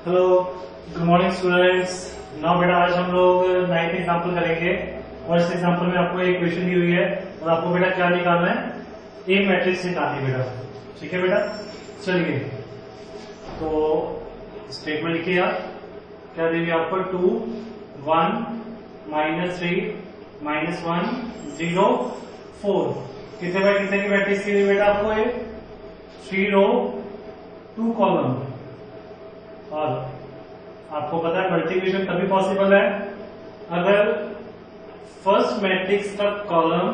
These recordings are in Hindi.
Hello, good morning students. Now बेटा आज हम लोग 9th एग्जाम्पल करेंगे और इस एग्जाम्पल में आपको एक क्वेश्चन दी हुई है और आपको बेटा क्या निकालना है, ए मैट्रिक्स निकालनी है बेटा। ठीक है बेटा, चलिए तो स्टेटमेंट लिखिए आप। क्या देंगे आपको, 2 1 -3 -1 0 4। कितने बाय कितने की मैट्रिक्स की बेटा आपको ये 3 रो 2 कॉलम। और आपको पता है मल्टीप्लिकेशन तभी पॉसिबल है अगर फर्स्ट मैट्रिक्स का कॉलम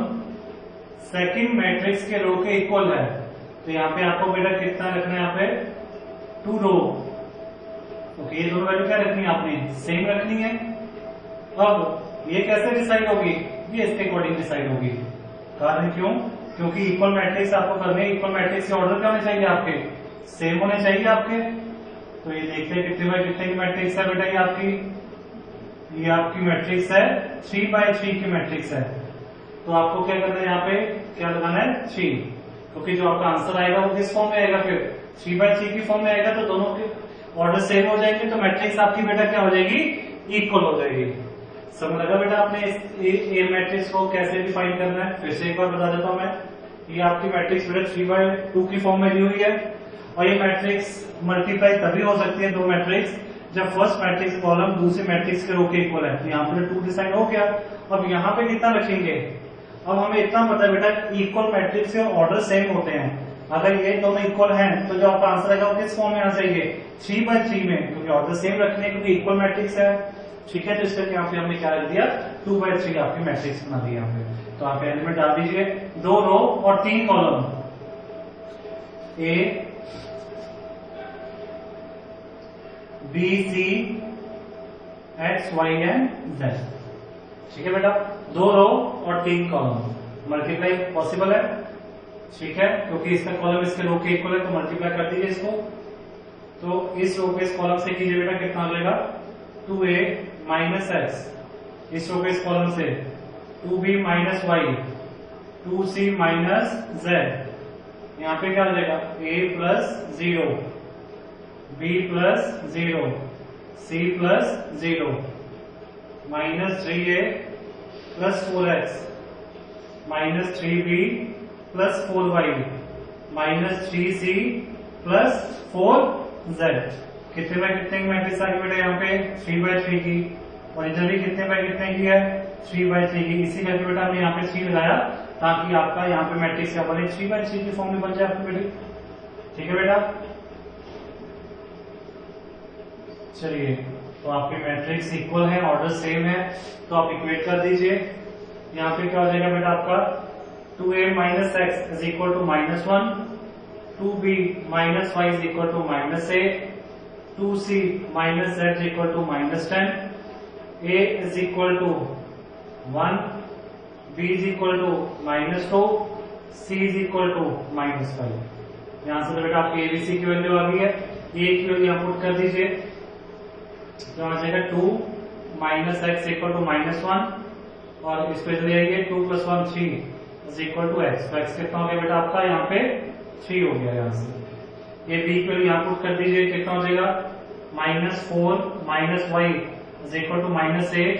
सेकंड मैट्रिक्स के रो के इक्वल है। तो यहाँ पे आपको बेटा कितना रखना है, यहाँ पे 2 रो। ओके, ये दोनों वैल्यू क्या रखनी है, आपने सेम रखनी है। अब ये कैसे डिसाइड होगी, ये इसके अकॉर्डिंग डिसाइड होगी। कारण क्यों, क्योंकि इक्वल मैट्रिक्स आपको करने, इक्वल मैट्रिक्स के ऑर्डर क्या होने चाहिए, आपके सेम होने चाहिए आपके। तो ये देखते हैं कितने बाय कितने की मैट्रिक्स है बेटा, ये आपकी मैट्रिक्स है 3 बाय 3 की मैट्रिक्स है। तो आपको क्या करना है, यहाँ पे क्या लगाना है 3, क्योंकि जो आपका आंसर आएगा वो किस फॉर्म में आएगा, फिर 3 बाय 3 की फॉर्म में आएगा। तो दोनों के ऑर्डर सेम हो जाएंगे, तो मैट्रिक्स आपकी बेटा क्या हो जाएगी, इक्वल हो जाएगी। समझ लगा बेटा आपने इस ए मैट्रिक्स को कैसे डिफाइन करना है। फिर से एक बार बता देता हूं मैं, ये आपकी मैट्रिक्स बेटा 3 बाय 2 की फॉर्म में दी हुई है और ये मैट्रिक्स मल्टीप्लाई तभी हो सकती है, दो मैट्रिक्स, जब फर्स्ट मैट्रिक्स कॉलम दूसरे मैट्रिक्स के रो के इक्वल है। तो यहाँ पे 2 डिसाइड हो गया। अब यहाँ पे कितना रखेंगे, अब हमें इतना पता है बेटा इक्वल मैट्रिक्स के ऑर्डर सेम होते हैं। अगर ये दोनों इक्वल हैं तो जो आपका आंसर आएगा वो किस फॉर्म में आना चाहिए, 3 बाय 3 में, क्योंकि ऑर्डर सेम रखने क्योंकि इक्वल मैट्रिक्स है। ठीक है, तो इसलिए यहाँ पे हमने क्या रख दिया, 2 बाय 3 आपकी मैट्रिक्स बना दी यहाँ पे। तो आप एलिमेंट डाल दीजिए, 2 रो और 3 column, A B C X Y and Z. ठीक है बेटा, 2 रो और 3 कॉलम, मल्टीप्लाई पॉसिबल है। ठीक है, क्योंकि इसका कॉलम इसके रो के इक्वल है, तो मल्टीप्लाई कर दीजिए इसको। तो इस रो पे इस कॉलम से कीजिए बेटा, कितना हो जाएगा 2a माइनस एक्स, इस रो पे इस कॉलम से 2b minus Y, 2c minus Z. यहाँ पे क्या हो जाएगा, a plus 0, b plus 0, c plus 0, minus 3a plus 4x, minus 3b plus 4y, minus 3c plus 4z। कितने बाय कितने की मैट्रिक्स आ गई बेटा, यहाँ पे 3 बाय 3 की, और इधर भी कितने बाय कितने की है, 3 बाय 3 की। इसी करके बेटा हमने यहाँ पे 3 लगाया ताकि आपका यहाँ पे मैट्रिक्स क्या बने, 3 बाय 3 की फॉर्म में बन जाए आपकी बेटी। ठीक है बेटा, चलिए तो आपके मैट्रिक्स इक्वल है, ऑर्डर सेम है, तो आप इक्वेट कर दीजिए। यहाँ पे क्या हो जाएगा बेटा आपका, 2a minus X is equal to -1, 2b minus Y is equal to -8, 2c minus z is equal to -10, a is equal to 1, b is equal to -2, c is equal to -5। यहां से बेटा आपकी एबीसी की वैल्यू आ गई है, a की वैल्यू आप पुट कर दीजिए। तो आ जाएगा 2 माइनस एक्स इक्वल टू -1, और इस पे ले आइए 2 + 1 3 इज इक्वल टू एक्स। तो एक्स कितना हो गया बेटा आपका, यहाँ पे 3 हो गया। यहाँ से ये बी को यहाँ पुट कर दीजिए, कितना हो जाएगा -4 minus Y is equal to -8।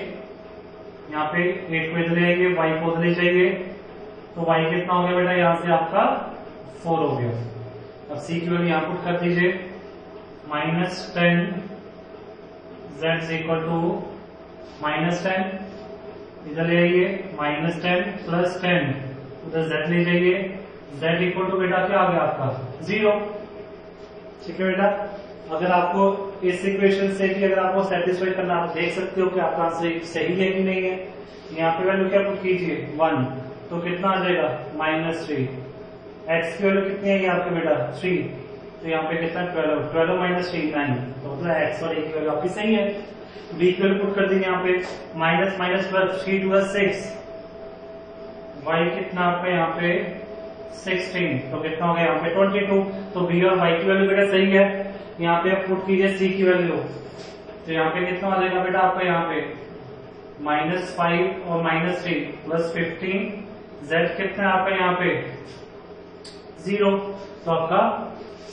यहाँ पे 8 को इधर ले आइए, वाई को उधर ले जाइए, तो वाई कितना हो गया बेटा, यहाँ से आपका 4 हो गया। अब सी की वैल्यू यहाँ पुट कर दीजिए, -10 z इज इक्वल टू -10, इधर ले आइए -10 प्लस 10, उधर z ले जाइए, z इक्वल टू बेटा क्या आ गया आपका 0। ठीक है बेटा, अगर आपको इस इक्वेशन से कि अगर आपको सेटिस्फाई करना, आप देख सकते हो कि आपका आंसर सही है कि नहीं है। यहाँ पे वैल्यू क्या पुट कीजिए 1, तो कितना आ जाएगा -3। x की वैल्यू कितनी है आपके बेटा 3, तो यहाँ पे कितना 12 माइनस 3 9, तो मतलब x और a की वैल्यू आपकी सही है। b की वैल्यू पुट कर देंगे यहाँ पे माइनस माइनस प्लस 3 2 6, y कितना आपका यहाँ पे 16, तो कितना हो गया यहाँ पे 22। तो b और y की वैल्यू बेटा सही है। यहाँ पे आप पुट कीजिए c की वैल्यू, तो यहाँ पे कितना आ जाएगा बेटा आपका यहाँ पे -5 और -3 प्लस 15, z कितना है आपका यहाँ पे 0। तो आपका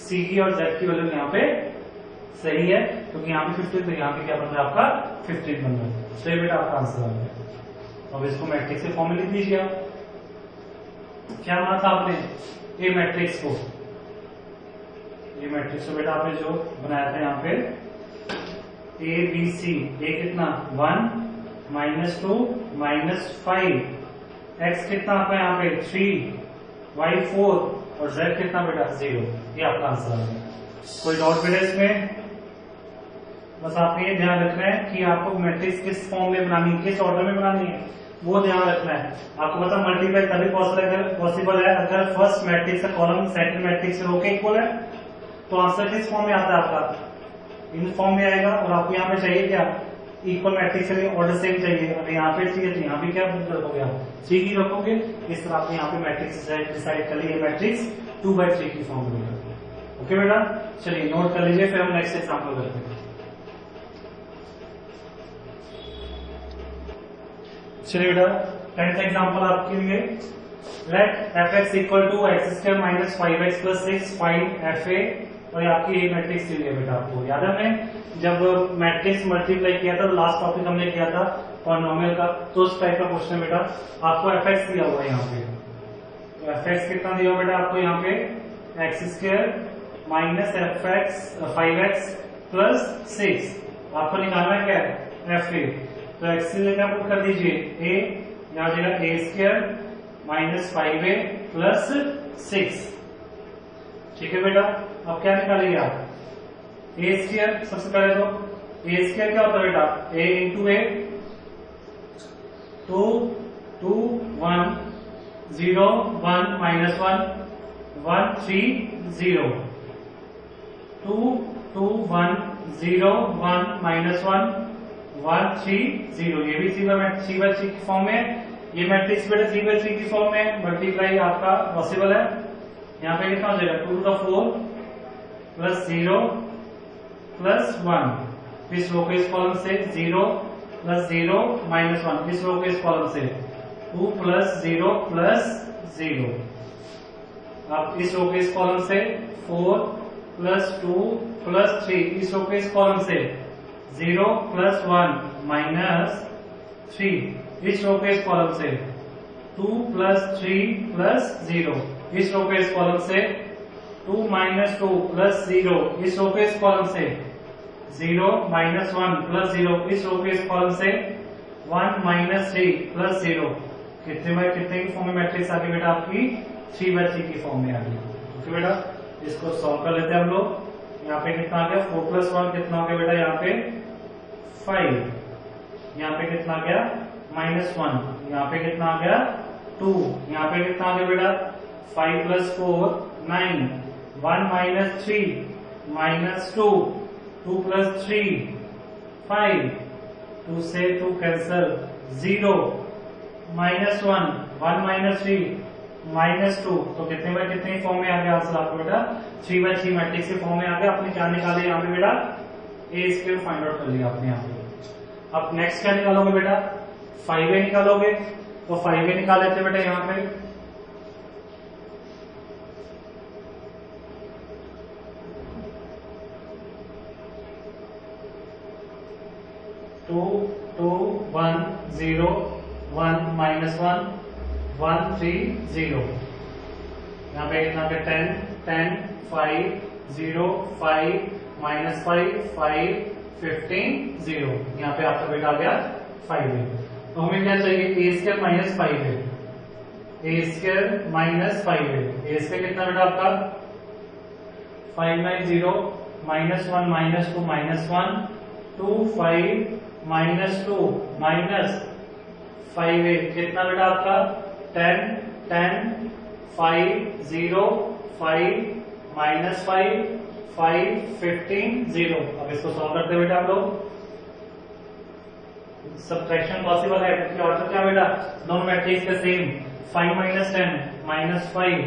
सी की और जेड की वैल्यू यहाँ पे सही है, क्योंकि यहाँ पे 15 तो यहाँ पे क्या बन रहा है आपका 15 बन रहा है। तो ये बेटा आपका आंसर आ गया। अब इसको मैट्रिक्स के फॉर्म में लिख लीजिए आप। क्या माना था आपने ए मैट्रिक्स को, ये मैट्रिक्स को बेटा आपने जो बनाया था यहाँ पे ए बी सी, ए कितना 1 -2 -5, एक्स कितना आपका यहाँ पे 3, वाई 4 और जेड कितना बेटा 0। ये आपका आंसर आ गया। कोई डाउट बेटा इसमें? बस आपको ये ध्यान रखना है कि आपको मैट्रिक्स किस फॉर्म में बनानी है, किस ऑर्डर में बनानी है, वो ध्यान रखना है। आपको पता मल्टीप्लाई तभी पॉसिबल है अगर फर्स्ट मैट्रिक्स का कॉलम सेकंड मैट्रिक्स से रो के इक्वल है। तो आंसर किस फॉर्म में आता है आपका? इन फॉर्म में आएगा। और आपको यहाँ पे चाहिए क्या? इक्वल मैट्रिक्स के लिए ऑर्डर सेम चाहिए। अगर यहाँ पे चाहिए तो यहाँ पे क्या रखोगे आप? 3 ही रखोगे। इस तरह आपने यहाँ पे मैट्रिक्स डिसाइड कर लिया, मैट्रिक्स 2/3 की फॉर्म में। ओके बेटा, चलिए नोट कर लीजिए, फिर हम नेक्स्ट एग्जाम्पल करते हैं। चलिए बेटा 10th एग्जाम्पल आपके लिए, let fx equal to x² - 5x + 6 find fa। और आपकी ये मैट्रिक्स दी है बेटा। आपको याद है हमने जब मैट्रिक्स मल्टीप्लाई किया था, लास्ट टॉपिक हमने किया था पॉलिनोमियल का, तो उस टाइप का क्वेश्चन बेटा आपको fx दिया हुआ है यहाँ पे। तो fx कितना दिया हुआ बेटा आपको यहाँ पे? x² - fx 5x + 6। आपको निकालना है क्या है? fa। तो x से लेकर पुट कर दीजिए a, यहाँ हो जाएगा a² - 5a + 6। ठीक है बेटा, अब क्या निकालेंगे आप? a²। सबसे पहले तो a² क्या होता है बेटा? a × a 2 2 1 0 1 -1 1 3 0 2 2 1 0 1 -1 1 3 0। ये भी 3/3 की फॉर्म में। ये मैट्रिक्स बेटा 3/3 की फॉर्म में। मल्टीप्लाई आपका पॉसिबल है। यहाँ पे कितना हो जाएगा? 2⁴ + 0 + 1। इस रो के इस कॉलम से 0 + 0 -1। इस रो के इस कॉलम से 2 + 0 + 0। अब इस रो के इस कॉलम से 4 + 2 + 3। इस रो के इस कॉलम से 0 + 1 -3। इस रो के इस कॉलम से 2 + 3 + 0। इस रो के इस कॉलम से 2 - 2 + 0। इस रो के इस कॉलम से 0 - 1 + 0। इस रो के इस कॉलम से 1 - 3 + 0। कितने बाय कितने की फॉर्म में मैट्रिक्स आ गई बेटा आपकी? 3/3 की फॉर्म में आ गई। ओके बेटा, इसको सॉल्व कर लेते हैं हम लोग। यहाँ पे कितना आ गया? 4 + 1 कितना हो गया बेटा? यहाँ पे 5। यहाँ पे कितना आ गया? -1। यहाँ पे कितना आ गया? 2। यहाँ पे कितना आ गया बेटा? 5 + 4 9 1 - 3 -2 2 + 3 5 2 से 2 कैंसल 0 -1 1 - 3 -2। तो कितने बाय कितने फॉर्म में आ गया आंसर आपको बेटा? 3/3 मैट्रिक्स के फॉर्म में आ गया। आपने क्या निकाले यहाँ पे बेटा? a² फाइंड आउट कर लिया आपने यहाँ पे। अब नेक्स्ट क्या निकालोगे बेटा? 5a निकालोगे। तो 5a निकाल लेते बेटा यहाँ पे। 2 2 1 0 1 -1 1 3 0। यहाँ पे कितना 10 10 5 0 5 -5 5 15 0। यहाँ पे आपका बेटा आ गया 5a। तो हमें क्या चाहिए? a² - 5a। a² - 5a। a² कितना बेटा आपका? 5 9 0 -1 -2 -1 2 5 -2 -5a। कितना बेटा आपका? 10 10 5 0 5 -5 5 15 0। अब इसको सॉल्व करते बेटा आप लोग। सब्ट्रैक्शन पॉसिबल है क्योंकि ऑर्डर क्या बेटा? दोनों मैट्रिक्स का सेम। 5 - 10 -5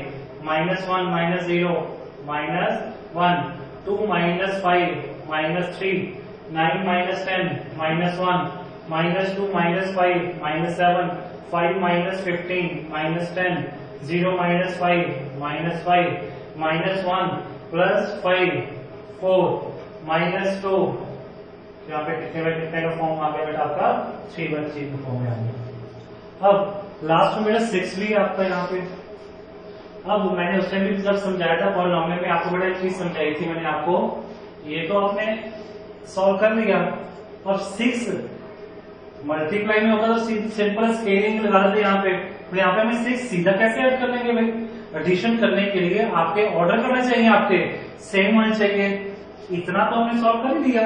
-1 -0 -1 2 - 5 -3 9 - 10 -1 -2 -5 -7 5 -15 -10 0 -5 -5 -1 +5 4 -2, यहाँ पे कितने बाय कितने का फॉर्म आ गया बेटा आपका 3/3 का फॉर्म में आ गया। अब लास्ट में बेटा 6 भी आपका यहाँ पे। अब मैंने उस टाइम भी जब समझाया था पॉलिनोमियल में आपको बेटा एक चीज समझाई थी मैंने आपको, ये तो आपने सॉल्व कर लिया। अब 6 मल्टीप्लाई में होगा तो सिंपल स्केलिंग लगा देते यहाँ पे, तो यहाँ पे हमें 6 सीधा कैसे ऐड कर लेंगे भाई? एडिशन करने के लिए आपके ऑर्डर करना चाहिए, आपके सेम होने चाहिए। इतना तो हमने सॉल्व कर ही दिया।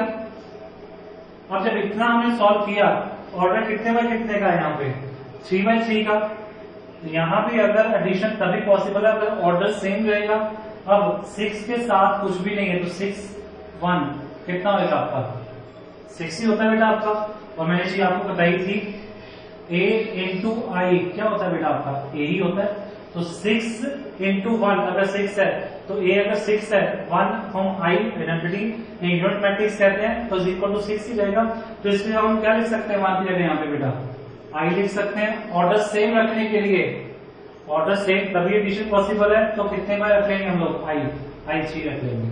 अब जब इतना हमने सॉल्व किया, ऑर्डर कितने बाय कितने का है यहाँ पे 3/3 का। यहाँ भी अगर एडिशन तभी पॉसिबल है अगर ऑर्डर सेम रहेगा। अब 6 के साथ कुछ भी नहीं है तो 6 1 कितना होगा आपका 6 ही होता है बेटा आपका। और मैंने चीज आपको बताई थी a इंटू आई क्या होता है बेटा आपका a ही होता है। तो 6 इंटू 1 अगर 6 है तो a अगर 6 है 1 हम i आइडेंटिटी यूनिट मैट्रिक्स कहते हैं तो इक्वल टू 6 ही रहेगा। तो इसलिए हम क्या लिख सकते हैं मान लीजिए यहाँ पे बेटा i लिख सकते हैं। ऑर्डर सेम रखने के लिए, ऑर्डर सेम तभी एडिशन पॉसिबल है, तो कितने बार रख लेंगे हम लोग i 3 रख लेंगे।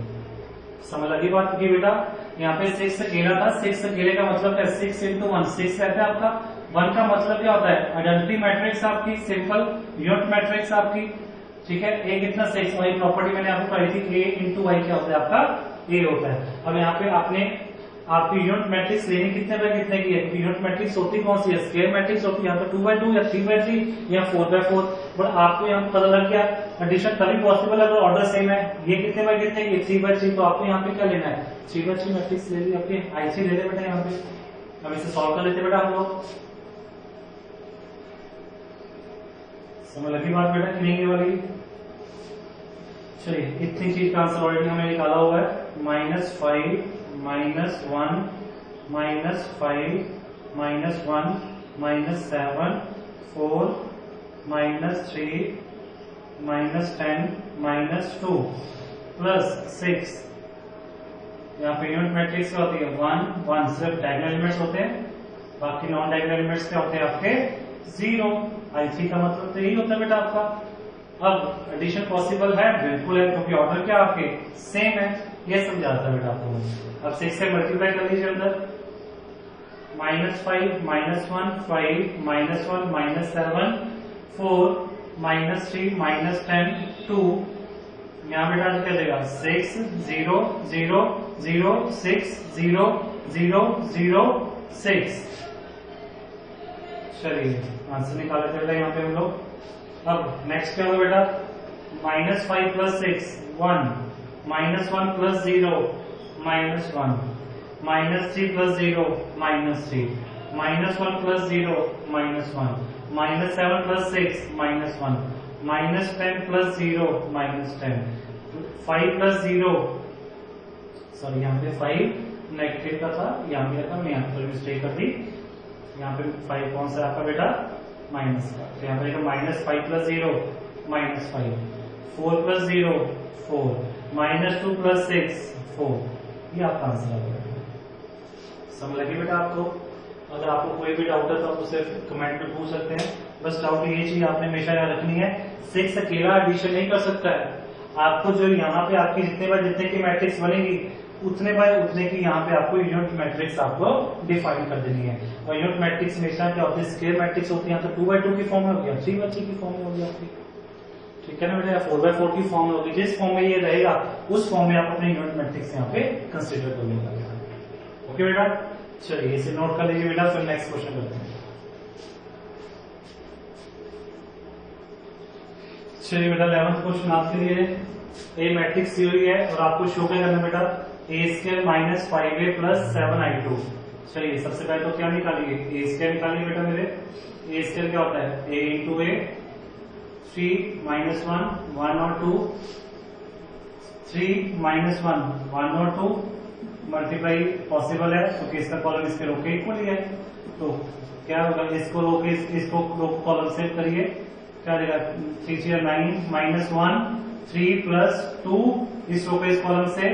समझ लगी बात की बेटा? यहाँ पे 6 अकेला था, 6 अकेले का मतलब है 6 इंटू 1 6 रहता है आपका। 1 का मतलब क्या होता है आइडेंटिटी मैट्रिक्स आपकी, सिंपल यूनिट मैट्रिक्स आपकी, ठीक है। a कितना 6, वही प्रॉपर्टी मैंने आपको पढ़ी थी a इंटू वाई क्या होता है आपका a होता है। अब यहाँ पे आपने आपकी यूनिट मैट्रिक्स लेनी कितने बाय कितने की है? यूनिट मैट्रिक्स होती कौन सी है? स्क्वायर मैट्रिक्स होती है। यहाँ पे 2/2 या 3/3 या 4/4। बट आपको यहाँ पता लग गया एडिशन तभी पॉसिबल है अगर ऑर्डर सेम है। ये कितने बाय कितने की 3/3, तो आपको यहाँ पे क्या लेना है 3/3 मैट्रिक्स ले ली आपके IC ले ले बेटा यहाँ पे। अब इसे सॉल्व कर लेते बेटा हम लोग। समझ लगी बात बेटा कि नहीं ये वाली? चलिए इतनी चीज का आंसर ऑलरेडी हमने निकाला हुआ है। -5 -1 -5 -1 -7 4 -3 -10 -2 +6। यहाँ पे यूनिट मैट्रिक्स क्या होती है 1 1 सिर्फ डायगोनल एलिमेंट्स होते हैं, बाकी नॉन डायगोनल एलिमेंट्स क्या होते हैं आपके 0। IC का मतलब तो यही होता है बेटा आपका। अब एडिशन पॉसिबल है, बिल्कुल है, क्योंकि ऑर्डर क्या आपके सेम है। ये समझा था बेटा आपको। अब 6 से मल्टीप्लाई कर लीजिए अंदर -5 -1 5 -1 -7 4 -3 -10 2। यहाँ बेटा क्या देगा 6 0 0 0 6 0 0 0 6। चलिए आंसर निकाल लेते बेटा यहाँ पे हम लोग। अब नेक्स्ट क्या होगा बेटा -5 + 6 1 -1 + 0 -1 -3 + 0 -3 -1 + 0 -1 -7 + 6 -1 -10 + 0 -10 5 + 0 सॉरी यहाँ पे 5 नेगेटिव का था, यहाँ पे था, मैं यहाँ पर मिस्टेक कर दी। यहाँ पे 5 कौन सा आपका बेटा माइनस का, तो यहाँ पे -5 + 0 -5 4 + 0 4 -2 + 6 4। ये आपका आंसर आ गया। समझ लगी बेटा आपको? अगर आपको कोई भी डाउट है तो आप उसे कमेंट में पूछ सकते हैं। बस डाउट ये चीज आपने हमेशा याद रखनी है 6 अकेला एडिशन नहीं कर सकता है। आपको जो यहाँ पे आपकी जितने बार जितने की मैट्रिक्स बनेगी उतने बाय उतने की यहाँ पे आपको यूनिट मैट्रिक्स आपको डिफाइन कर देनी है। और यूनिट मैट्रिक्स हमेशा क्या होती है स्क्वायर मैट्रिक्स होती है। यहाँ तो 2/2 की फॉर्म में हो गया, 3/3 की फॉर्म में हो गया आपकी, ठीक है ना बेटा, 4/4 की फॉर्म में होगी। जिस फॉर्म में ये रहेगा उस फॉर्म में आप अपने यूनिट मैट्रिक्स यहाँ पे कंसिडर कर लेगा। ओके बेटा, चलिए इसे नोट कर लीजिए बेटा, फिर नेक्स्ट क्वेश्चन करते हैं। चलिए बेटा 11th क्वेश्चन आपके लिए ए मैट्रिक्स दी हुई है और आपको शो क्या करना बेटा a² - 5a + 7i2। चलिए सबसे पहले तो क्या निकालिए a² निकालिए बेटा मेरे। a² क्या होता है a × a 3 - 1 1 और 2 3 - 1 और 2 मल्टीप्लाई पॉसिबल है क्योंकि इसका कॉलम इसके रो के इक्वल ही है। तो क्या होगा इसको रो के इसको रो कॉलम सेव करिए, क्या देगा 3 × 9 -1 3 + 2 इस रो के इस कॉलम से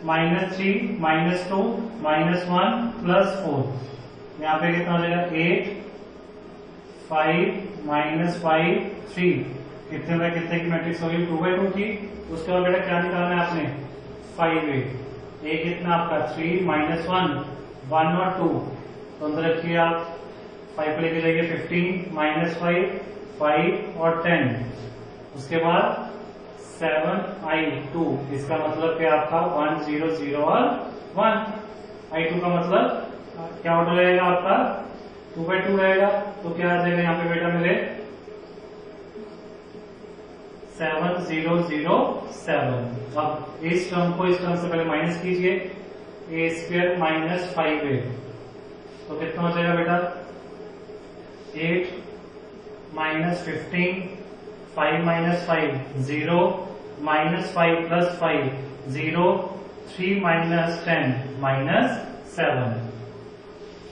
-3 -2 -1 + 4। यहाँ पे कितना हो जाएगा 8 5 -5 3। कितने बाय कितने की मैट्रिक्स होगी 2/2 की। उसके बाद बेटा क्या निकालना है आपने 5a। ए कितना आपका 3 माइनस 1 1 और 2, तो अंदर रखिए आप 5 को लेके जाइए 15 माइनस 5 और 10, उसके बाद 7i2, इसका मतलब क्या आपका 1 0 0 और 1, i2 का मतलब क्या ऑर्डर रहेगा आपका 2/2 रहेगा, तो क्या आ जाएगा यहाँ पे बेटा मेरे 7007। अब इस टर्म को इस टर्म से पहले माइनस कीजिए, ए स्क्वायर माइनस 5a, तो कितना हो जाएगा बेटा 8 minus 15, 5 minus 5 0, minus 5 plus 5 0, 3 minus 10 minus 7।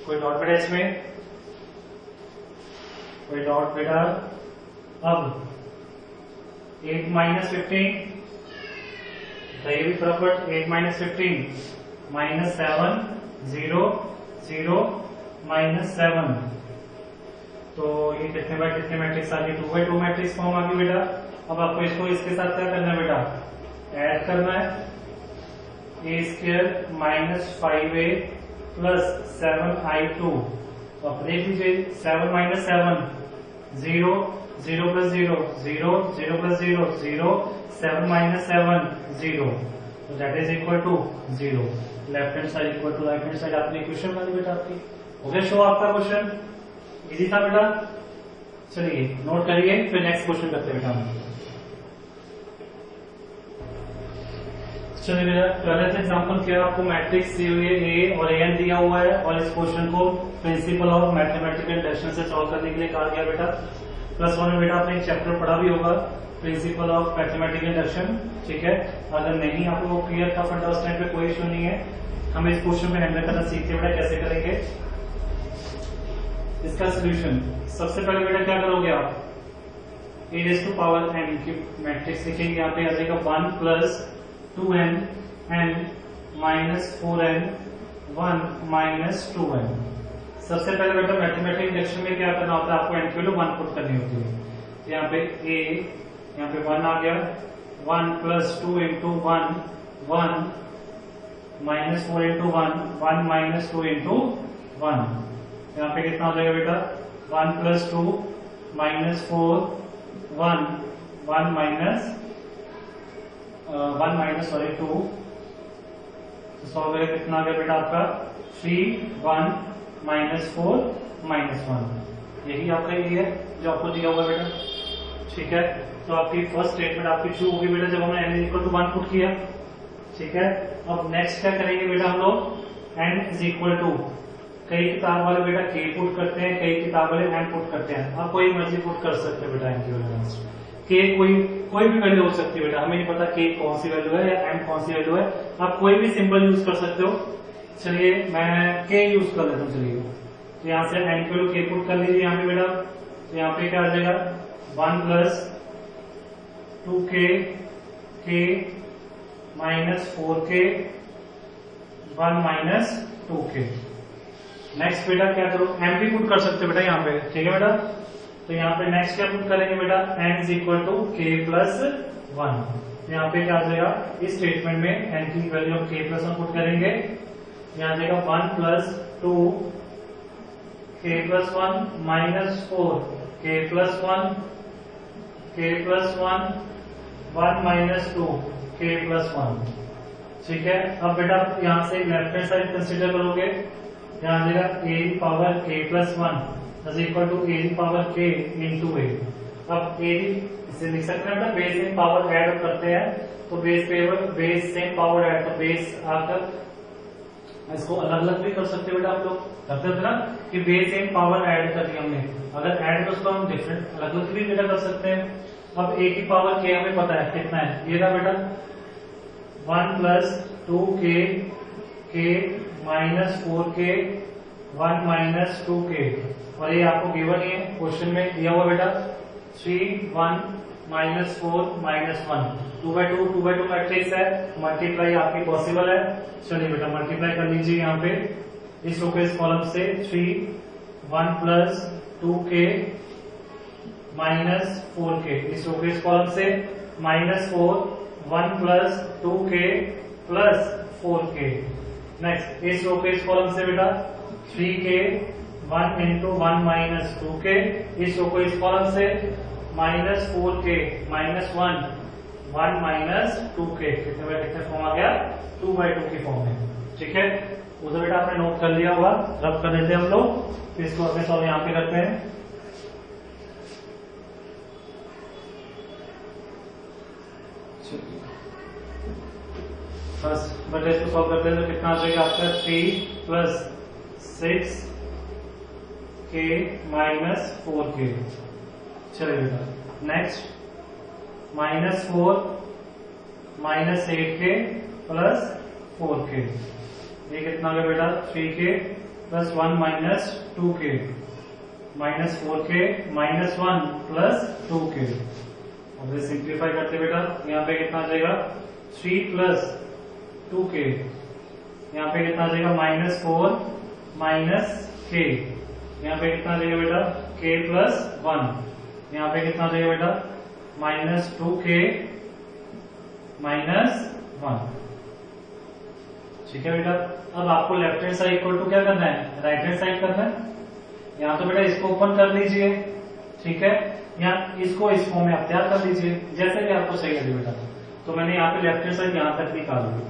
कोई डॉट बेटा इसमें, कोई डॉट बेटा। अब 8 माइनस 15, ये भी फटाफट 8 माइनस 15 माइनस 7 0 0 माइनस 7, तो ये कितने बाय कितने मैट्रिक्स आ गई 2/2 मैट्रिक्स फॉर्म आ गई बेटा। अब आपको इसको इसके साथ क्या करना है बेटा, ऐड करना है, ए square minus 5a plus 7i2, तो आप देख लीजिए 7 माइनस 7 0 0 प्लस 0 0 0 प्लस 0 0, 7 माइनस 7 0, तो that is equal to 0। Left hand side equal to right hand side आपने इक्वेशन बनी बेटा आपकी। ओके, शो आपका क्वेश्चन इजी था बेटा। चलिए नोट करिए, फिर नेक्स्ट क्वेश्चन करते हैं बेटा हम। चलिए बेटा, पहले से एग्जांपल क्या, आपको मैट्रिक्स दी हुई है ए और एन दिया हुआ है, और इस क्वेश्चन को प्रिंसिपल ऑफ मैथमेटिकल इंडक्शन से सॉल्व करने के लिए कहा गया बेटा। +1 में बेटा आपने एक चैप्टर पढ़ा भी होगा, प्रिंसिपल ऑफ मैथमेटिकल इंडक्शन, ठीक है। अगर नहीं आपको वो क्लियर था फंडा उस टाइम पे कोई इशू नहीं है, हम इस क्वेश्चन में हैंडल करना सीखते बेटा कैसे करेंगे इसका सोल्यूशन। सबसे पहले बेटा क्या करोगे आप, ए रेज़ टू पावर n की मैट्रिक्स लिखेंगे, यहाँ पे आ जाएगा 1 plus 2n n minus 4n 1 minus 2n। सबसे पहले बेटा मैथमेटिकल इंडक्शन में क्या करना होता है, आपको n की वैल्यू 1 पुट करनी होती है। तो यहाँ पे a, यहाँ पे 1 आ गया, 1 plus 2 into 1 1 minus 4 into 1 1 minus 2 into 1, यहाँ पे कितना हो जाएगा बेटा 1 प्लस 2 माइनस 4 1 1 माइनस 2, तो सॉल्व करें कितना आ गया बेटा आपका 3 1 माइनस 4 माइनस 1, यही आपका ये है जो आपको दिया हुआ बेटा, ठीक है। तो आपकी फर्स्ट स्टेटमेंट आपकी ट्रू होगी बेटा जब हमने n इक्वल टू 1 पुट किया, ठीक है। अब नेक्स्ट क्या करेंगे बेटा हम लोग, n इज इक्वल टू, कई किताब वाले बेटा k पुट करते हैं, कई किताब वाले m पुट करते हैं, आप कोई मर्जी पुट कर सकते हैं बेटा n की वैल्यू, k कोई भी वैल्यू हो सकती है बेटा, हमें नहीं पता k कौन सी वैल्यू है या m कौन सी वैल्यू है, आप कोई भी सिंबल यूज कर सकते हो। चलिए मैं k यूज कर लेता हूँ, चलिए तो यहाँ से n की वैल्यू k पुट कर लीजिए यहाँ पे बेटा, तो यहाँ पे क्या आ जाएगा 1 plus 2k k minus 4k 1 minus 2k। Next बेटा क्या करो, m भी पुट कर सकते हो बेटा यहाँ पे, ठीक है बेटा। तो यहाँ पे नेक्स्ट क्या पुट करेंगे बेटा, n is equal to k plus 1, यहाँ पे क्या आ जाएगा, इस स्टेटमेंट में n की वैल्यू हम k प्लस 1 पुट करेंगे, यहाँ आ जाएगा 1 plus 2 k plus 1 minus 4 k plus 1 k plus 1 1 minus 2 k plus 1, ठीक है। अब बेटा यहाँ से लेफ्ट हैंड साइड कंसिडर करोगे, यहाँ आ जाएगा a power k plus 1 is equal to a power k into a। अब a इसे लिख सकते हैं बेटा, बेस में पावर ऐड करते हैं, तो बेस से पावर ऐड, तो बेस आकर इसको अलग अलग भी कर सकते हैं बेटा, आप लोग करते थे ना कि बेस एंड पावर ऐड कर दी हमने, अगर ऐड कर उसको हम डिफरेंट अलग अलग भी बेटा कर सकते हैं। अब a की पावर k हमें पता है कितना है, ये था बेटा 1 plus 2k k minus 4k 1 minus 2k, और ये आपको गिवन ही है क्वेश्चन में दिया हुआ बेटा 3 1 माइनस 4 माइनस 1, 2/2 मैट्रिक्स है, मल्टीप्लाई आपकी पॉसिबल है। चलिए बेटा मल्टीप्लाई कर लीजिए यहाँ पे इस रो के इस कॉलम से, 3 1 प्लस 2k माइनस 4k, इस रो के इस कॉलम से minus 4 1 plus 2k plus 4k। Next इस रो के इस कॉलम से बेटा 3k 1 इंटू 1 माइनस 2k। इस रो को इस कॉलम से minus 4k minus 1 minus 2k। कितने फॉर्म आ गया? 2/2 की फॉर्म में। ठीक है, उधर बेटा आपने नोट कर लिया होगा, रब कर देते हैं हम लोग। फिर इसको अपने सॉल्व यहाँ पे करते हैं। फर्स्ट बट इसको सॉल्व करते हैं तो कितना आ जाएगा आपका 3 प्लस 6k माइनस 4k। चलिए बेटा next minus 4 minus 8k plus 4k। ये कितना आ गया बेटा 3k plus 1 minus 2k minus 4k minus 1 plus 2k। अब ये सिंप्लीफाई करते बेटा, यहाँ पे कितना आ जाएगा 3 प्लस 2k। यहाँ पे कितना आ जाएगा माइनस 4 माइनस k। यहाँ पे कितना आ जाएगा बेटा k प्लस 1। यहाँ पे कितना आ जाएगा बेटा माइनस 2k माइनस 1। ठीक है बेटा, अब आपको left hand side equal to क्या करना है? राइट हैंड साइड करना है। यहाँ तो बेटा इसको ओपन कर लीजिए, ठीक है, यहाँ इसको इस फॉर्म में आप तैयार कर लीजिए जैसे कि आपको सही लगे बेटा। तो मैंने यहाँ पे लेफ्ट हैंड साइड यहाँ तक निकाल ली।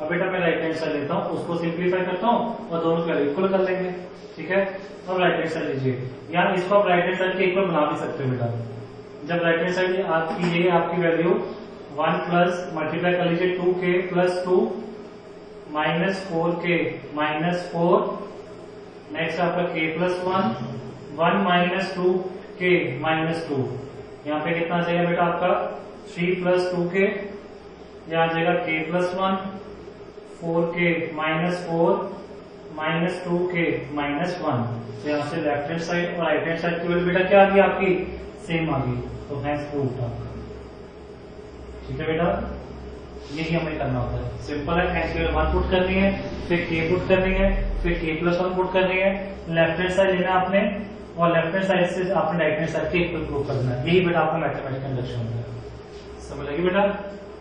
अब बेटा मैं राइट हैंड साइड लेता हूँ, उसको सिंप्लीफाई करता हूँ और दोनों को इक्वल कर लेंगे। ठीक है, अब राइट हैंड साइड लीजिए। यहाँ इसको आप राइट हैंड साइड के इक्वल बना भी सकते हो बेटा। जब राइट हैंड साइड आपकी ये आपकी वैल्यू 1 प्लस मल्टीप्लाई कर लीजिए 2k plus 2 minus 4k minus 4। Next आपका k plus 1 minus 2k minus 2। यहाँ पे कितना आ जाएगा बेटा आपका 3 प्लस 2k। यहाँ आ जाएगा k plus 1 4k minus 4 minus 2k minus 1। तो यहाँ से लेफ्ट हैंड साइड और राइट हैंड साइड की वैल्यू बेटा क्या आ गई आपकी? सेम आ गई। तो हैंस प्रूव्ड आपका। ठीक है बेटा, यही हमें करना होता है। सिंपल है, हैंस की वैल्यू 1 पुट करनी है, फिर k पुट करनी है, फिर k प्लस 1 पुट करनी है। लेफ्ट हैंड साइड लेना आपने और लेफ्ट हैंड साइड से आपने राइट हैंड साइड के इक्वल प्रूव करना है। यही बेटा आपका मैथमेटिकल इंडक्शन होता है। समझ लगी बेटा?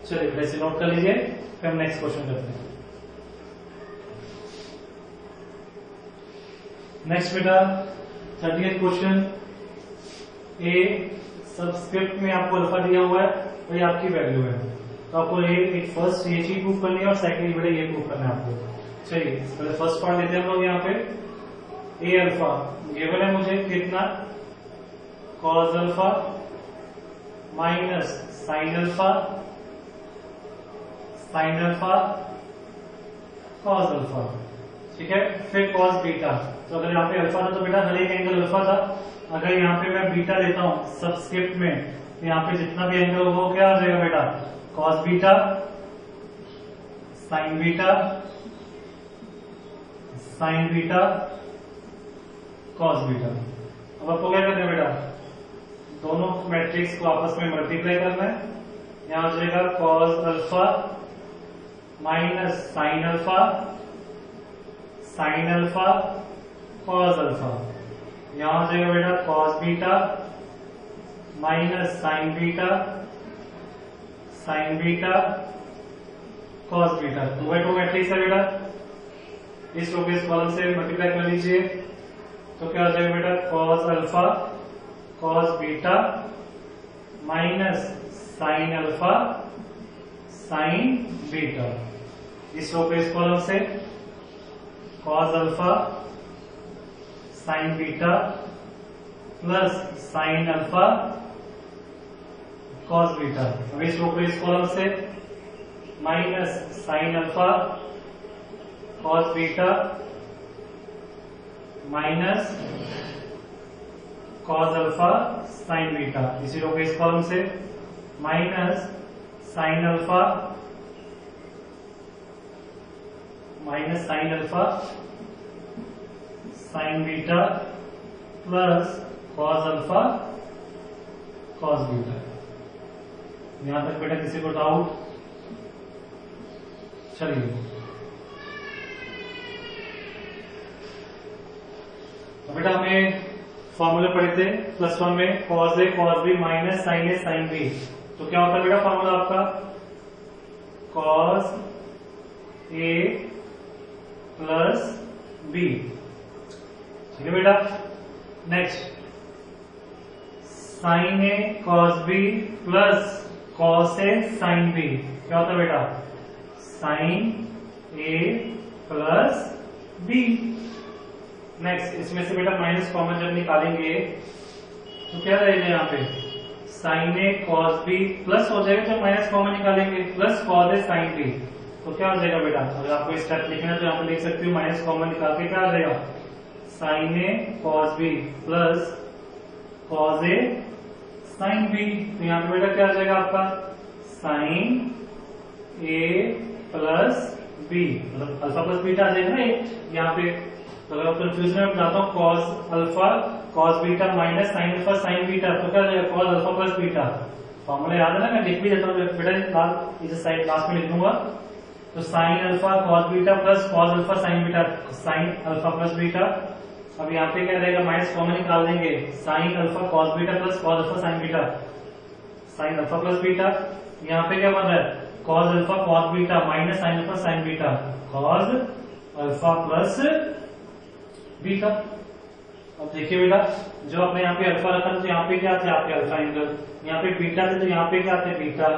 चलिए बेटा इसे नोट कर लीजिए, फिर हम नेक्स्ट क्वेश्चन करते हैं। नेक्स्ट बेटा 30th क्वेश्चन। ए सबस्क्रिप्ट में आपको अल्फा दिया हुआ है और ये आपकी वैल्यू है, तो आपको एक फर्स्ट ये चीज प्रूव करनी है और सेकंड बेटा ये प्रूव करना है आपको। चलिए पहले फर्स्ट पार्ट लेते हैं हम लोग। यहाँ पे ए अल्फा गिवन है मुझे कितना cos alpha minus sine alpha cos alpha. ठीक है, फिर कॉस बीटा। तो अगर यहाँ पे अल्फा था तो बेटा हर एक एंगल अल्फा था। अगर यहाँ पे मैं बीटा लेता हूँ सबस्क्रिप्ट में, तो यहाँ पे जितना भी एंगल होगा वो क्या आ जाएगा बेटा cos beta sine beta cos beta. अब आपको क्या करना है बेटा, दोनों मैट्रिक्स को आपस में मल्टीप्लाई करना है। यहाँ हो जाएगा cos alpha minus sine alpha cos alpha. यहाँ हो जाएगा बेटा cos beta minus sign beta cos beta. 2/2 matrix है बेटा। इस रो के इस कॉलम से मल्टीप्लाई कर लीजिए तो क्या हो जाएगा बेटा cos alpha cos beta minus sine alpha sign beta. इस रो के इस कॉलम से cos alpha sign beta plus sign alpha cos beta. अब इस रो को इस कॉलम से minus sine alpha cos beta minus cos alpha sign beta. इसी रो को इस कॉलम से minus sine alpha sign beta plus cos alpha cos beta. यहां तक बेटा किसी को डाउट? चलिए बेटा हमें फॉर्मूले पढ़े थे +1 में cos a cos b minus sine a sine B. तो क्या होता है बेटा फॉर्मूला आपका कॉस ए प्लस बी। ठीक है बेटा। Next sign A cos B plus cos A sine B. क्या होता है बेटा? साइन ए प्लस बी। नेक्स्ट इसमें से बेटा माइनस कॉमन जब निकालेंगे तो क्या रहेगा यहाँ पे? साइन ए कॉस बी प्लस हो जाएगा जब माइनस कॉमन निकालेंगे, plus cos A sine B. तो क्या हो जाएगा बेटा? अगर आपको स्टेप लिखना है तो यहाँ पे लिख सकते हो माइनस कॉमन निकाल के क्या आ जाएगा? Sign A cos B plus cos A sine B. तो यहाँ पे बेटा क्या आ जाएगा आपका? साइन ए प्लस बी, मतलब अल्फा प्लस बीटा आ जाएगा ना यहाँ पे। तो अगर आप कंफ्यूजन में बताता हूँ cos alpha cos beta minus sine alpha sign beta, तो क्या आ जाएगा? Cos alpha plus beta. Formula याद है ना? मैं लिख भी देता हूँ बेटा, इस साइड लास्ट में लिख दूंगा। तो sign alpha cos beta plus cos alpha sign beta, sine alpha plus beta. अब यहाँ पे क्या रहेगा? माइनस कॉमन निकाल देंगे, sign alpha cos beta plus cos alpha sign beta, sine alpha plus beta. यहाँ पे क्या बन रहा है? Cos alpha cos beta minus sine alpha sign beta, cos alpha plus beta. अब देखिए बेटा, जो आपने यहाँ पे अल्फा रखा तो यहाँ पे क्या थे आपके? Alpha angle. यहाँ पे बीटा थे तो यहाँ पे क्या थे? बीटा।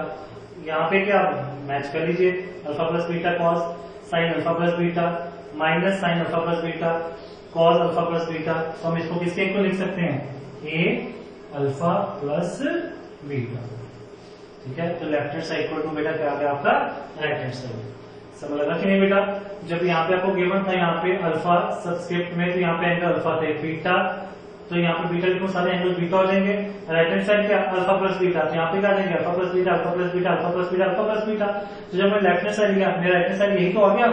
यहाँ पे क्या मैच कर लीजिए, alpha plus beta cos sine alpha plus beta minus sine alpha plus beta cos alpha plus beta. तो हम इसको किसके इक्वल लिख सकते हैं? A alpha plus beta. ठीक है। तो left hand side equal to बेटा क्या आ गया आपका? Right hand side. समझ लगा कि नहीं बेटा? जब यहाँ पे आपको गिवन था यहाँ पे अल्फा सबस्क्रिप्ट में, तो यहाँ पे एंगल अल्फा थे, बीटा तो यहाँ पे बीटा लिखो, सारे एंगल बीटा हो जाएंगे। राइट हैंड साइड क्या? अल्फा प्लस बीटा, तो यहाँ पे क्या देंगे? Alpha plus beta alpha plus beta alpha plus beta alpha plus beta. तो जब मैं लेफ्ट हैंड साइड लिया, मेरा राइट हैंड साइड यही तो आ गया।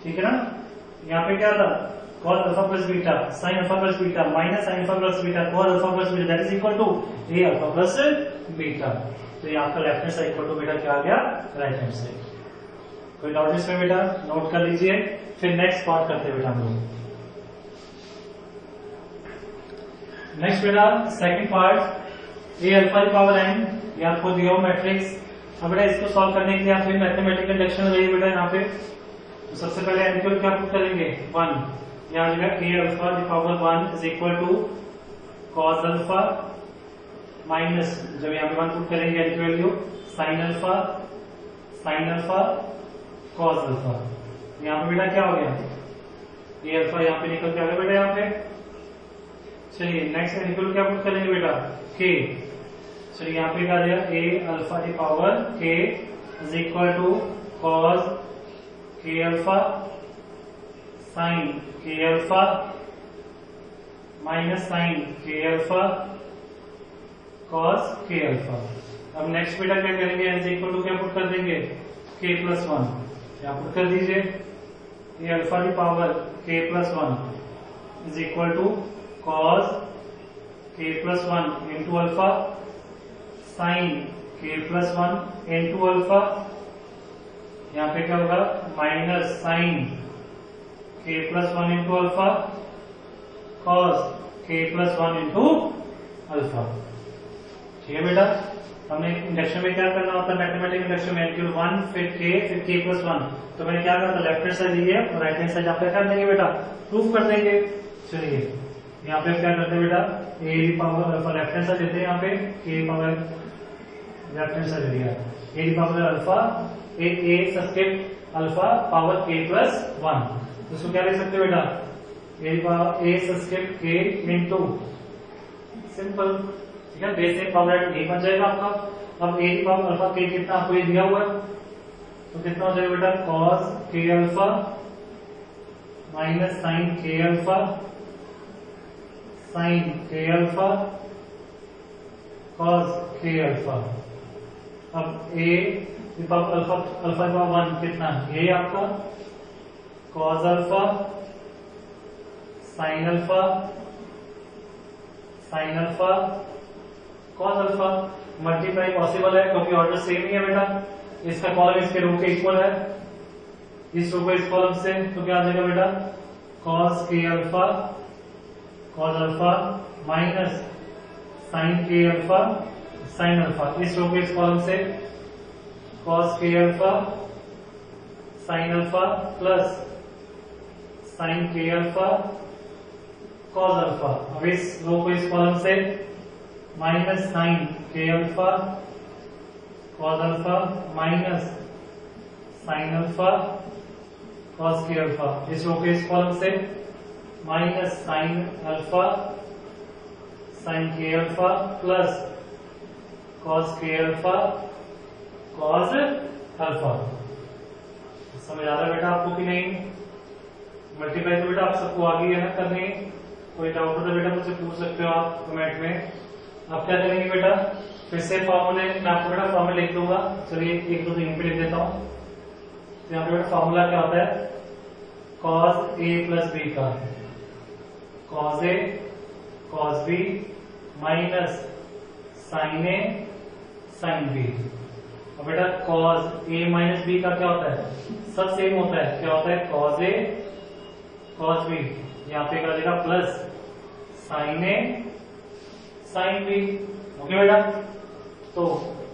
ठीक है ना? यहाँ पे क्या था? Cos alpha plus beta sine alpha plus beta minus sine alpha plus beta cos alpha plus beta that is equal to a alpha plus beta. तो ये आपका left hand side equal to बेटा क्या आ गया? Right hand side. कोई डाउट इसमें बेटा? नोट कर लीजिए। फिर नेक्स्ट पार्ट करते हैं बेटा हम लोग। नेक्स्ट बेटा सेकंड पार्ट, ए अल्फा की पावर एन, ये आपको दिया हो मैट्रिक्स। अब बेटा इसको सॉल्व करने के लिए आप मैथमेटिकल इंडक्शन लगाइए बेटा यहाँ पे। तो सबसे पहले एन को क्या पुट करेंगे? 1। यहाँ जगह ए अल्फा की power 1 is equal to cos alpha minus, जब यहाँ पे 1 पुट करेंगे एन की value, sine alpha cos alpha. यहाँ पे बेटा क्या हो गया? ए अल्फा यहाँ पे निकल के आ गया बेटा यहाँ पे। चलिए नेक्स्ट एन इक्वल क्या पुट करेंगे बेटा? के। चलिए यहाँ पे क्या आ जाएगा? ए अल्फा की power k is equal to cos k alpha sine k alpha minus sine k alpha cos k alpha. अब नेक्स्ट बेटा क्या करेंगे? एन इक्वल टू क्या पुट कर देंगे? K plus 1। यहाँ पुट कर दीजिए ए अल्फा की power k plus 1 is equal to cos के प्लस 1 इंटू अल्फा साइन के प्लस 1 इंटू अल्फा। यहाँ पे क्या होगा? माइनस साइन के प्लस 1 इंटू अल्फा कॉस के प्लस 1 इंटू अल्फा। ठीक है बेटा? हमने इंडक्शन में क्या करना होता है? मैथमेटिकल इंडक्शन में एन 1 फिर के प्लस 1। तो मैंने क्या कहा था? लेफ्ट हैंड साइड लिए और राइट हैंड साइड आप क्या कर देंगे बेटा? प्रूफ कर देंगे। चलिए यहाँ पे क्या करते हैं बेटा? ए की power alpha left hand side लेते हैं, यहाँ पे के पावर लेफ्ट हैंड साइड लिया, ए की पावर अल्फा ए subscript alpha power k plus 1। तो इसको क्या लिख सकते हो बेटा? ए सब्सक्रिप्ट के इंटू सिंपल। ठीक है, बेस से पावर ए बन जाएगा आपका। अब ए की पावर अल्फा के कितना आपको ये दिया हुआ है, तो कितना हो जाएगा बेटा? Cos k alpha minus sine k alpha sine k alpha cos k alpha. अब ए अल्फा अल्फा का 1 कितना? ये आपका cos alpha sign alpha cos alpha. Multiply possible है क्योंकि ऑर्डर सेम ही है बेटा। इसका कॉलम इसके रो के इक्वल है, इस रो को इस कॉलम से, तो क्या आ जाएगा बेटा? Cos k alpha minus sine k alpha sine alpha. इस रो को इस कॉलम से cos k alpha sign alpha plus sign k alpha cos alpha. अब इस रो को इस कॉलम से minus sine k alpha cos alpha minus sine alpha cos k alpha. इस रो को इस कॉलम से minus sine alpha sine k alpha plus cos k alpha cos alpha. समझ आ रहा है बेटा आपको कि नहीं? मल्टीप्लाई तो बेटा आप सबको आगे है ना करने। कोई डाउट हो तो बेटा मुझसे पूछ सकते हो आप कमेंट में। आप क्या करेंगे बेटा, फिर से फॉर्मूले मैं आपको बेटा फॉर्मूला लिख दूंगा। चलिए एक दो यहीं पे लिख देता हूं। तो यहाँ पे बेटा फॉर्मूला क्या होता है, कॉस ए प्लस बी का cos a cos b minus sine a sine B. और बेटा कॉस ए माइनस बी का क्या होता है, सब सेम होता है। क्या होता है, कॉस ए कॉस बी। यहाँ पे क्या देगा plus sign a sine B. Okay बेटा, तो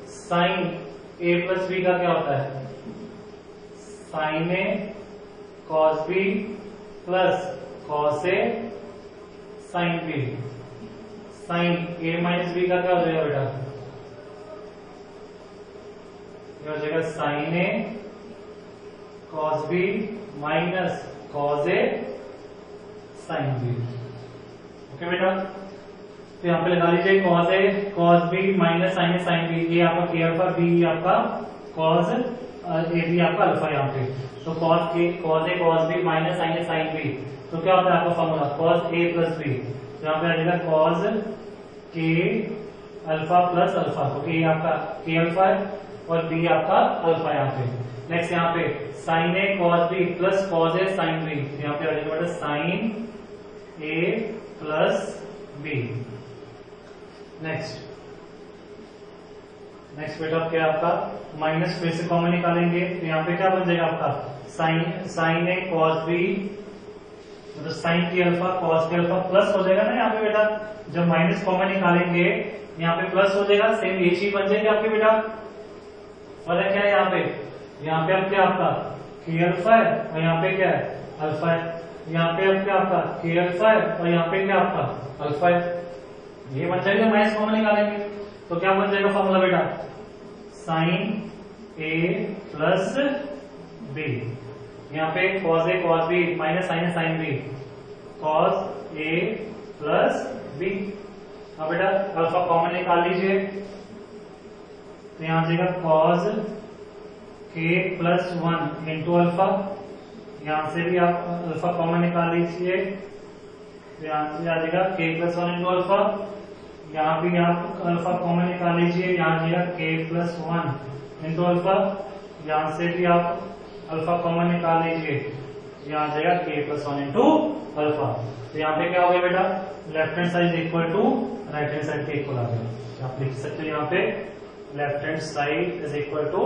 साइन ए प्लस बी का क्या होता है, sign A cos B plus cos A sine B. Sign A minus B का क्या हो जाएगा बेटा, ये हो जाएगा sign A cos b minus cos A sine B. Okay बेटा, तो यहाँ पे लगा लीजिए cos a cos b minus sine a sine B. ये आपका के अल्फा, बी आपका कॉस ए बी आपका अल्फा। यहाँ पे तो cos a cos b minus sine a sine B. तो क्या होता है आपका formula, cos a plus b. यहाँ पे आ जाएगा cos k alpha plus alpha. तो ये आपका के अल्फा है और बी आपका अल्फा। यहाँ पे नेक्स्ट यहाँ पे sign A cos B plus cos A sine B. यहाँ पे आ जाएगा बेटा साइन ए प्लस बी। नेक्स्ट बेटा क्या आपका माइनस फिर से कॉमन निकालेंगे। तो यहाँ पे क्या बन जाएगा आपका साइन ए कॉस बी मतलब sign k alpha cos k alpha plus हो जाएगा ना। यहाँ पे बेटा जब माइनस कॉमन निकालेंगे यहाँ पे प्लस हो जाएगा, सेम ये चीज बन जाएगी आपके बेटा। पता क्या है यहाँ पे अब क्या आपका के अल्फा है और यहाँ पे क्या है अल्फा है। यहाँ पे अब क्या आपका के अल्फा है और यहाँ पे क्या आपका अल्फा है। ये बन जाएगा, माइनस कॉमन निकालेंगे तो क्या बन जाएगा फॉर्मूला बेटा, साइन ए प्लस बी। यहाँ पे cos a cos b minus sine a sine b, cos a plus b. अब बेटा अल्फा कॉमन निकाल लीजिए तो यहाँ आ जाएगा कॉस के प्लस 1 इंटू अल्फा। यहाँ से भी आप अल्फा कॉमन निकाल लीजिए, यहाँ से आ जाएगा के प्लस 1 इंटू अल्फा। यहाँ भी आप अल्फा कॉमन निकाल लीजिए, यहाँ आ जाएगा के प्लस 1 इंटू अल्फा। यहाँ से भी आप अल्फा कॉमन निकाल लीजिए, यहाँ आ जाएगा के प्लस 1 इंटू अल्फा। तो यहाँ पे क्या हो गया बेटा, left hand side equal to right hand side के इक्वल आ गया। आप लिख सकते हो यहाँ पे left hand side is equal to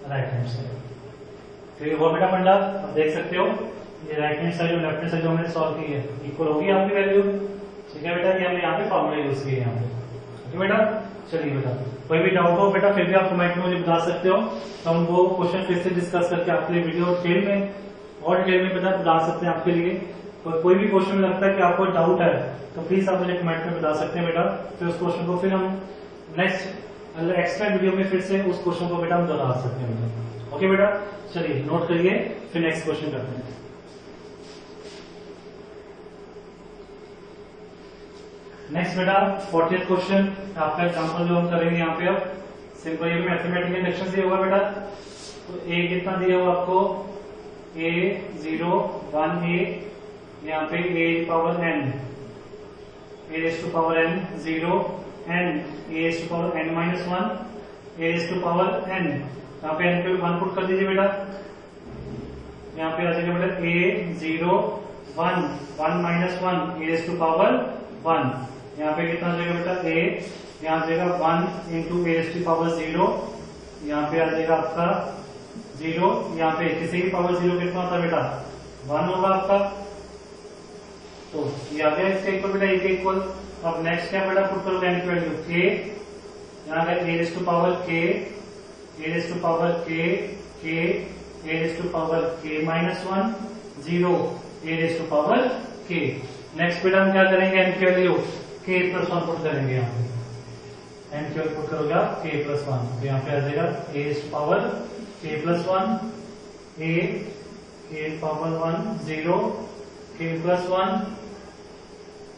right hand side. तो ये वो बेटा फंडा आप देख सकते हो, ये राइट हैंड साइड और लेफ्ट हैंड साइड जो हमने सॉल्व की है इक्वल होगी आपकी वैल्यू। ठीक है बेटा, ये हमने यहाँ पे फॉर्मूला यूज किए यहाँ पे। ठीक है बेटा, चलिए बेटा कोई भी डाउट हो बेटा फिर भी आप कमेंट में मुझे बता सकते हो, तो हम वो क्वेश्चन फिर से डिस्कस करके आपके लिए वीडियो डिटेल में और डिटेल में बता सकते हैं आपके लिए। तो कोई भी क्वेश्चन में लगता है कि आपको डाउट है तो प्लीज आप मुझे कमेंट में बता सकते हैं बेटा। फिर उस क्वेश्चन को फिर हम नेक्स्ट एक्स्ट्रा वीडियो में फिर से उस क्वेश्चन को बेटा हम दोहरा सकते हैं बेटा। ओके बेटा, चलिए नोट करिए, फिर नेक्स्ट क्वेश्चन करते हैं। नेक्स्ट बेटा 40th क्वेश्चन आपका एग्जांपल जो हम करेंगे यहाँ पे। अब सिंपल ये मैथमेटिकल इंडक्शन दिया होगा बेटा। तो ए कितना दिया हुआ आपको, a 0 1 a, यहाँ पे a power n, a raised to power n 0 n, a raised to power n minus 1, a raised to power n। यहाँ पे n पे 1 पुट कर दीजिए बेटा। यहाँ पे आ जाएगा बेटा a 0 1 1 minus 1, a raised to power 1। यहाँ पे कितना आ जाएगा बेटा a, यहाँ आ जाएगा 1 into a raised to power 0। यहाँ पे आ जाएगा आपका 0, यहाँ पे किसी की पावर 0 कितना होता है बेटा 1 होगा आपका। तो ये आ गया इसका इक्वल बेटा, a के इक्वल। अब नेक्स्ट क्या बेटा पुट करोगे n की वैल्यू k, यहाँ a raised to power k, a raised to power k, k, a raise to power k minus 1, 0 a raise to power k. Next बेटा हम क्या करेंगे, एन की वैल्यू के प्लस 1 पुट करेंगे। यहाँ पे एन की वैल्यू पुट करोगे आप के प्लस 1, तो यहाँ पे आ जाएगा a raise to power k plus 1, a के power 1, 0 k plus 1,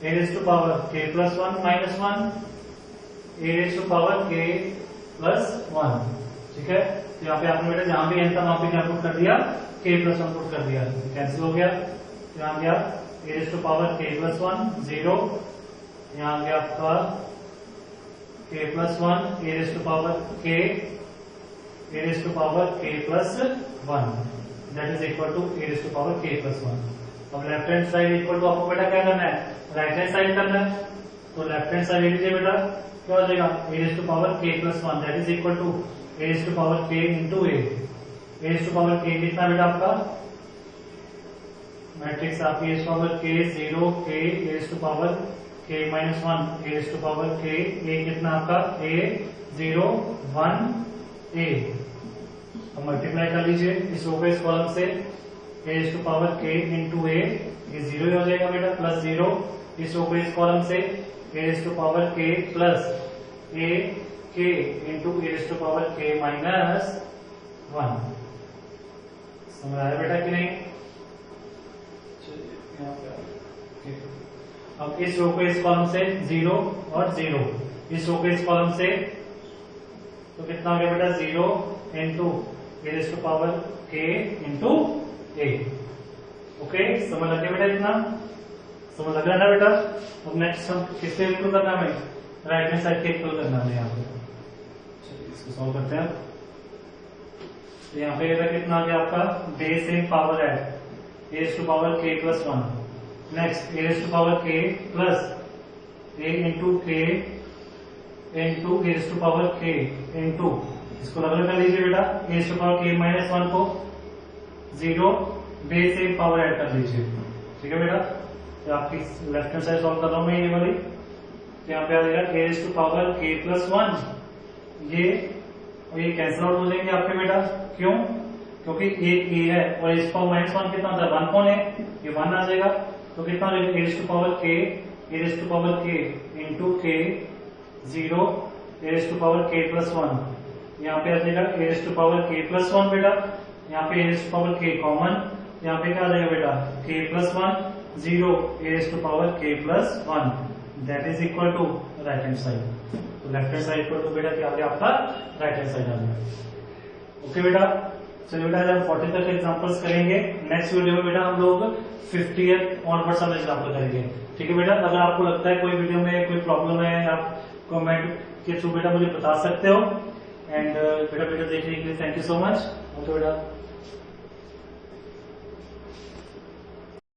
a raise to power k plus 1 minus 1, a raise to power k plus 1। ठीक है, तो यहाँ पे आपने बेटा जहां भी एन था वहां पे क्या पुट कर दिया, के प्लस 1 पुट कर दिया, कैंसिल हो गया। यहाँ गया a raise to power k plus 1, 0, यहाँ गया आपका k plus 1, a raise to power k, a raise to power k plus 1, that is equal to a raise to power k plus 1। अब left hand side equal to आपको बेटा क्या करना है, राइट हैंड साइड करना है। तो लेफ्ट हैंड साइड ले लीजिए बेटा, क्या हो जाएगा a raise to power k plus 1, that is equal to a raise to power k into a. A raise to power k कितना बेटा आपका मैट्रिक्स आपकी ए raise to power k 0 k a raise to power k minus 1 a raise to power k, a कितना आपका ए 0 1 ए। अब मल्टीप्लाई कर लीजिए इस रो पे इस कॉलम से, a raise to power k into ए, ये 0 हो जाएगा बेटा, प्लस 0 इस रो पे इस कॉलम से, a raise to power k plus a k into a raise to power k minus 1। समझ आया बेटा कि नहीं? अब इस रो को इस कॉलम से 0 और 0, इस रो को इस कॉलम से, तो कितना हो गया बेटा 0 into a raise to power k into a. Okay, समझ लग गया बेटा? इतना समझ लग रहा है ना बेटा? अब नेक्स्ट हम किससे इक्वल करना है, राइट हैंड साइड के इक्वल करना है। यहाँ पे चलिए इसको सॉल्व करते हैं। तो यहाँ पे कितना आ गया आपका, बेस इन पावर है a raise to power k plus 1, next a raise to power k plus a into k into a raise to power k into, इसको अलग कर लीजिए बेटा, a raise to power k minus 1 को 0 बेस इन पावर ऐड कर लीजिए। ठीक है बेटा, तो आपकी लेफ्ट हैंड साइड सॉल्व कर रहा हूं मैं ये वाली। तो यहाँ पे आ जाएगा a raise to power k plus 1, ये और ये कैंसिल आउट हो जाएंगे आपके बेटा। क्यों? क्योंकि एक ए है और इस पावर माइनस 1 कितना होता है, 1 कौन है, ये 1 आ जाएगा। तो कितना हो जाएगा a raise to power k, a raise to power k into k 0 a raise to power k plus 1। यहाँ पे आ जाएगा a raise to power k plus 1 बेटा, यहाँ पे a raise to power k common, यहाँ पे क्या आ जाएगा बेटा k plus 1, 0 a raise to power k plus 1, that is equal to right hand side. तो left hand side equal to बेटा क्या आ गया आपका, राइट हैंड साइड आ गया। ओके बेटा, चलिए बेटा आज हम 40 तक एग्जांपल्स करेंगे। नेक्स्ट वीडियो में बेटा हम लोग 50th ऑनवर्ड्स हम एग्जांपल करेंगे। ठीक है बेटा, अगर आपको लगता है कोई वीडियो में कोई प्रॉब्लम है, आप कमेंट के थ्रू बेटा मुझे बता सकते हो। एंड बेटा वीडियो देखने के लिए thank you so much. Okay बेटा।